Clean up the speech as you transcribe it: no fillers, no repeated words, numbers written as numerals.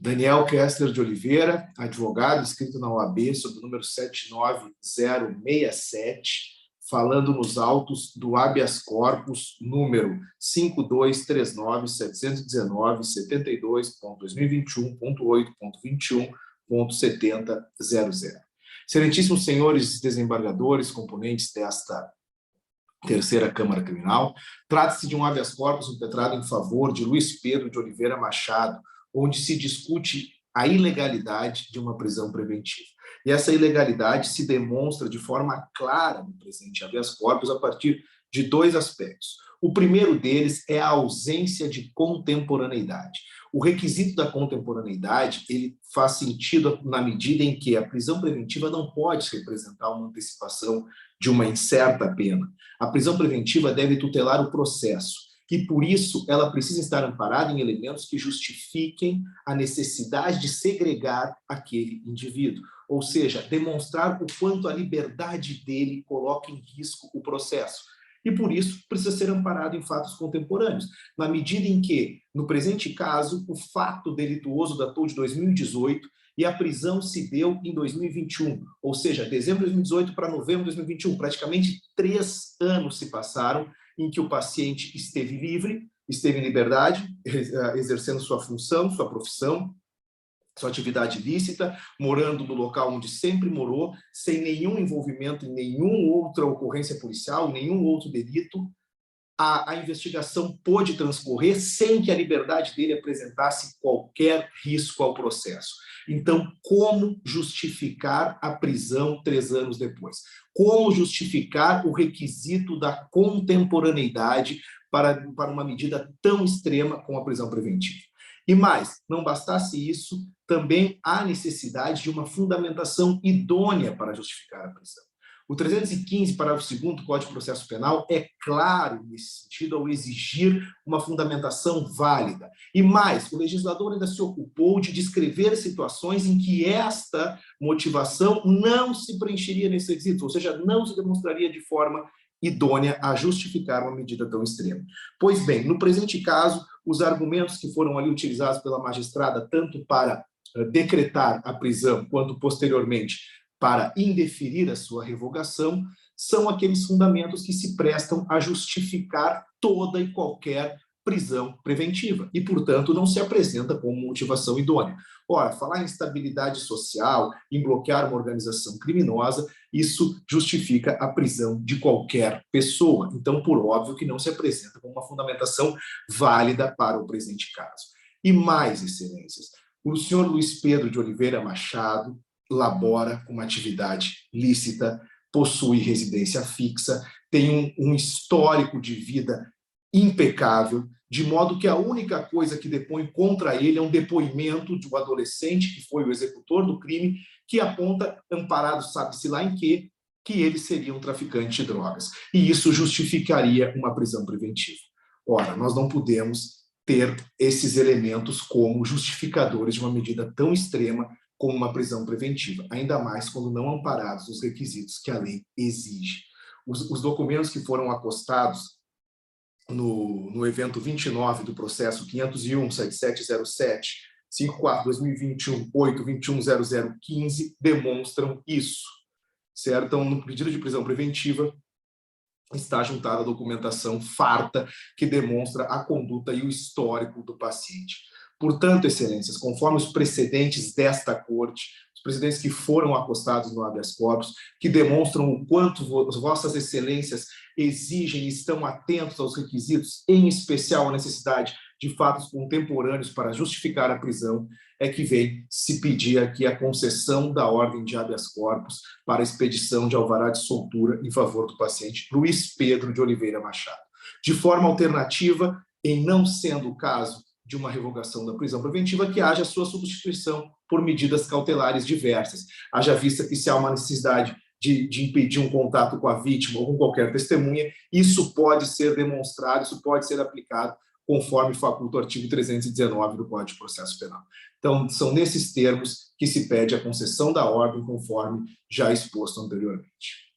Daniel Kessler de Oliveira, advogado, inscrito na OAB, sob o número 79067, falando nos autos do habeas corpus número 5239.719.72.2021.8.21.7000. Excelentíssimos senhores desembargadores, componentes desta Terceira Câmara Criminal, trata-se de um habeas corpus impetrado em favor de Luiz Pedro de Oliveira Machado, onde se discute a ilegalidade de uma prisão preventiva. E essa ilegalidade se demonstra de forma clara no presente habeas corpus a partir de dois aspectos. O primeiro deles é a ausência de contemporaneidade. O requisito da contemporaneidade ele faz sentido na medida em que a prisão preventiva não pode representar uma antecipação de uma incerta pena. A prisão preventiva deve tutelar o processo. E, por isso, ela precisa estar amparada em elementos que justifiquem a necessidade de segregar aquele indivíduo, ou seja, demonstrar o quanto a liberdade dele coloca em risco o processo. E, por isso, precisa ser amparado em fatos contemporâneos, na medida em que, no presente caso, o fato delituoso datou de 2018 e a prisão se deu em 2021, ou seja, dezembro de 2018 para novembro de 2021, praticamente 3 anos se passaram em que o paciente esteve livre, esteve em liberdade, exercendo sua função, sua profissão, sua atividade lícita, morando no local onde sempre morou, sem nenhum envolvimento em nenhuma outra ocorrência policial, nenhum outro delito. A investigação pôde transcorrer sem que a liberdade dele apresentasse qualquer risco ao processo. Então, como justificar a prisão 3 anos depois? Como justificar o requisito da contemporaneidade para uma medida tão extrema como a prisão preventiva? E mais, não bastasse isso, também há necessidade de uma fundamentação idônea para justificar a prisão. O 315, parágrafo 2º do Código de Processo Penal é claro nesse sentido ao exigir uma fundamentação válida. E mais, o legislador ainda se ocupou de descrever situações em que esta motivação não se preencheria nesse requisito, ou seja, não se demonstraria de forma idônea a justificar uma medida tão extrema. Pois bem, no presente caso, os argumentos que foram ali utilizados pela magistrada, tanto para decretar a prisão, quanto posteriormente para indeferir a sua revogação, são aqueles fundamentos que se prestam a justificar toda e qualquer prisão preventiva e, portanto, não se apresenta como motivação idônea. Ora, falar em estabilidade social, em bloquear uma organização criminosa, isso justifica a prisão de qualquer pessoa. Então, por óbvio que não se apresenta como uma fundamentação válida para o presente caso. E mais, excelências, o senhor Luiz Pedro de Oliveira Machado labora uma atividade lícita, possui residência fixa, tem um histórico de vida impecável, de modo que a única coisa que depõe contra ele é um depoimento de um adolescente que foi o executor do crime, que aponta, amparado sabe-se lá em que ele seria um traficante de drogas. E isso justificaria uma prisão preventiva. Ora, nós não podemos ter esses elementos como justificadores de uma medida tão extrema como uma prisão preventiva, ainda mais quando não amparados nos requisitos que a lei exige. Os documentos que foram acostados no evento 29 do processo 501-7707, 54-2021-8-210015, demonstram isso, certo? Então, no pedido de prisão preventiva, está juntada a documentação farta que demonstra a conduta e o histórico do paciente. Portanto, excelências, conforme os precedentes desta corte, os precedentes que foram acostados no habeas corpus, que demonstram o quanto vossas excelências exigem e estão atentos aos requisitos, em especial a necessidade de fatos contemporâneos para justificar a prisão, é que vem se pedir aqui a concessão da ordem de habeas corpus para a expedição de alvará de soltura em favor do paciente Luiz Pedro de Oliveira Machado. De forma alternativa, em não sendo o caso de uma revogação da prisão preventiva, que haja sua substituição por medidas cautelares diversas. Haja vista que se há uma necessidade de impedir um contato com a vítima ou com qualquer testemunha, isso pode ser demonstrado, isso pode ser aplicado conforme faculta o artigo 319 do Código de Processo Penal. Então, são nesses termos que se pede a concessão da ordem, conforme já exposto anteriormente.